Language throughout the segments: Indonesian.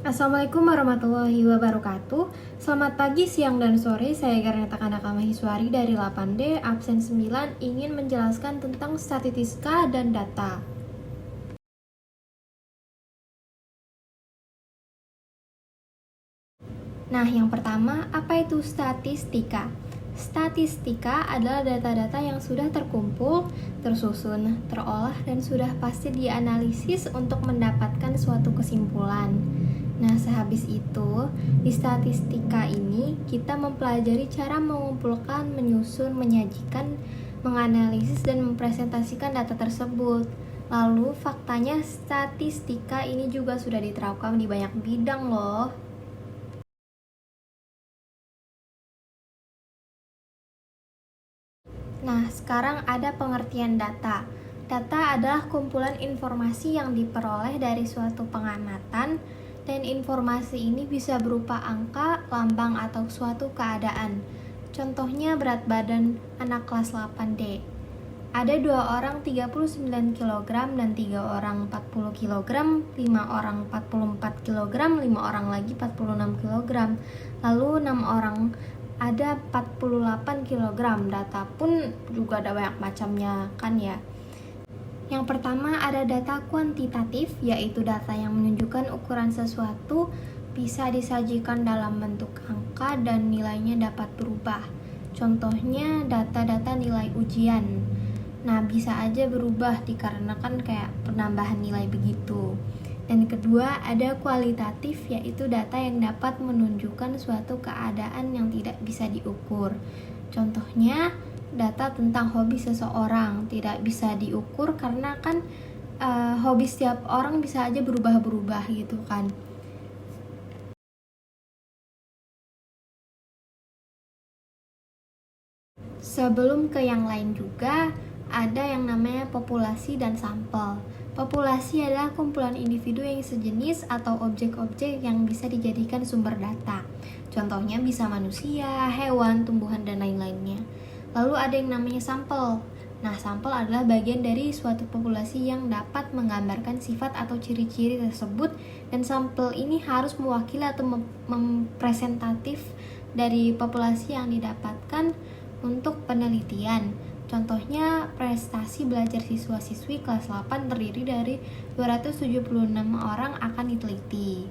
Assalamualaikum warahmatullahi wabarakatuh. Selamat pagi, siang, dan sore. Saya Garneta Kanaka Maheswari dari 8D, absen 9, ingin menjelaskan tentang statistika dan data. Nah, yang pertama, apa itu statistika? Statistika adalah data-data yang sudah terkumpul, tersusun, terolah, dan sudah pasti dianalisis untuk mendapatkan suatu kesimpulan. Nah, sehabis itu, di statistika ini kita mempelajari cara mengumpulkan, menyusun, menyajikan, menganalisis, dan mempresentasikan data tersebut. Lalu, faktanya statistika ini juga sudah diterapkan di banyak bidang loh. Nah, sekarang ada pengertian data. Data adalah kumpulan informasi yang diperoleh dari suatu pengamatan, dan informasi ini bisa berupa angka, lambang, atau suatu keadaan. Contohnya berat badan anak kelas 8D. Ada 2 orang 39 kg dan 3 orang 40 kg, 5 orang 44 kg, 5 orang lagi 46 kg. Lalu 6 orang ada 48 kg. Data pun juga ada banyak macamnya kan ya. Yang pertama ada data kuantitatif, yaitu data yang menunjukkan ukuran sesuatu bisa disajikan dalam bentuk angka dan nilainya dapat berubah. Contohnya data-data nilai ujian. Nah, bisa aja berubah dikarenakan kayak penambahan nilai begitu. Dan kedua, ada kualitatif, yaitu data yang dapat menunjukkan suatu keadaan yang tidak bisa diukur. Contohnya, data tentang hobi seseorang tidak bisa diukur karena kan hobi setiap orang bisa aja berubah-berubah gitu kan. Sebelum ke yang lain juga, ada yang namanya populasi dan sampel. Populasi adalah kumpulan individu yang sejenis atau objek-objek yang bisa dijadikan sumber data. Contohnya bisa manusia, hewan, tumbuhan, dan lain-lainnya. Lalu ada yang namanya sampel. Nah, sampel adalah bagian dari suatu populasi yang dapat menggambarkan sifat atau ciri-ciri tersebut, dan sampel ini harus mewakili atau mempresentatif dari populasi yang didapatkan untuk penelitian. Contohnya, prestasi belajar siswa-siswi kelas 8 terdiri dari 276 orang akan diteliti.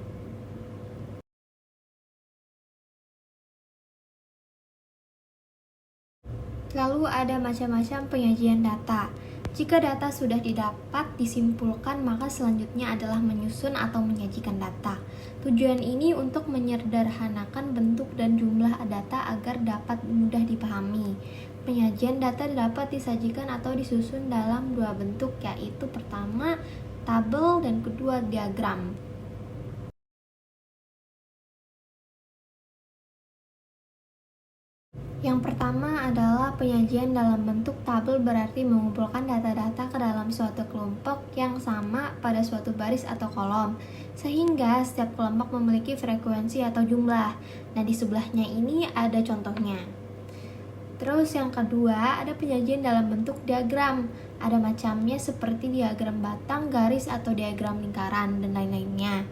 Lalu ada macam-macam penyajian data. Jika data sudah didapat, disimpulkan, maka selanjutnya adalah menyusun atau menyajikan data. Tujuan ini untuk menyederhanakan bentuk dan jumlah data agar dapat mudah dipahami. Penyajian data dapat disajikan atau disusun dalam 2 bentuk, yaitu pertama, tabel, dan kedua, diagram. Yang pertama adalah penyajian dalam bentuk tabel, berarti mengumpulkan data-data ke dalam suatu kelompok yang sama pada suatu baris atau kolom, sehingga setiap kelompok memiliki frekuensi atau jumlah. Nah, di sebelahnya ini ada contohnya. Terus yang kedua ada penyajian dalam bentuk diagram. Ada macamnya seperti diagram batang, garis, atau diagram lingkaran, dan lain-lainnya.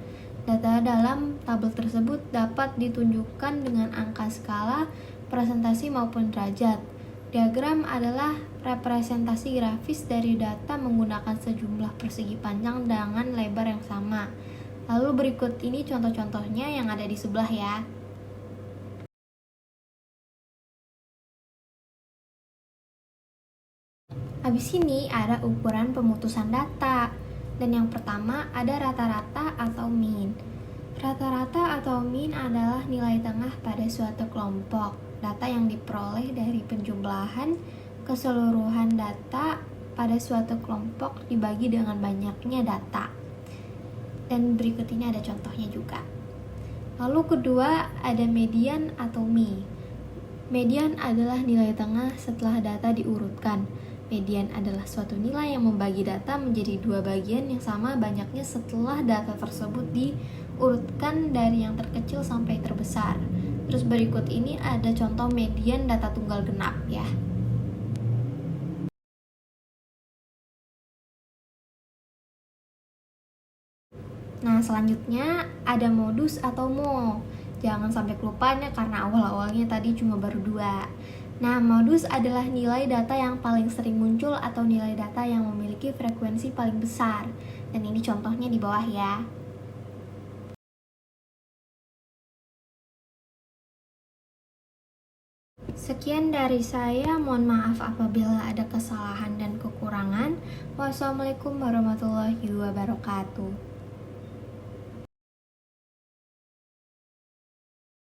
Data dalam tabel tersebut dapat ditunjukkan dengan angka skala, presentasi, maupun derajat. Diagram adalah representasi grafis dari data menggunakan sejumlah persegi panjang dengan lebar yang sama. Lalu berikut ini contoh-contohnya yang ada di sebelah ya. Habis ini ada ukuran pemutusan data. Dan yang pertama ada rata-rata atau mean. Rata-rata atau mean adalah nilai tengah pada suatu kelompok. Data yang diperoleh dari penjumlahan keseluruhan data pada suatu kelompok dibagi dengan banyaknya data. Dan berikut ini ada contohnya juga. Lalu kedua ada median atau mean. Median adalah nilai tengah setelah data diurutkan. Median adalah suatu nilai yang membagi data menjadi 2 bagian yang sama banyaknya setelah data tersebut diurutkan dari yang terkecil sampai terbesar. Terus berikut ini ada contoh median data tunggal genap ya. Nah, selanjutnya ada modus atau mo. Jangan sampai kelupaan ya, karena awal-awalnya tadi cuma baru 2. Nah, modus adalah nilai data yang paling sering muncul atau nilai data yang memiliki frekuensi paling besar. Dan ini contohnya di bawah ya. Sekian dari saya, mohon maaf apabila ada kesalahan dan kekurangan. Wassalamualaikum warahmatullahi wabarakatuh.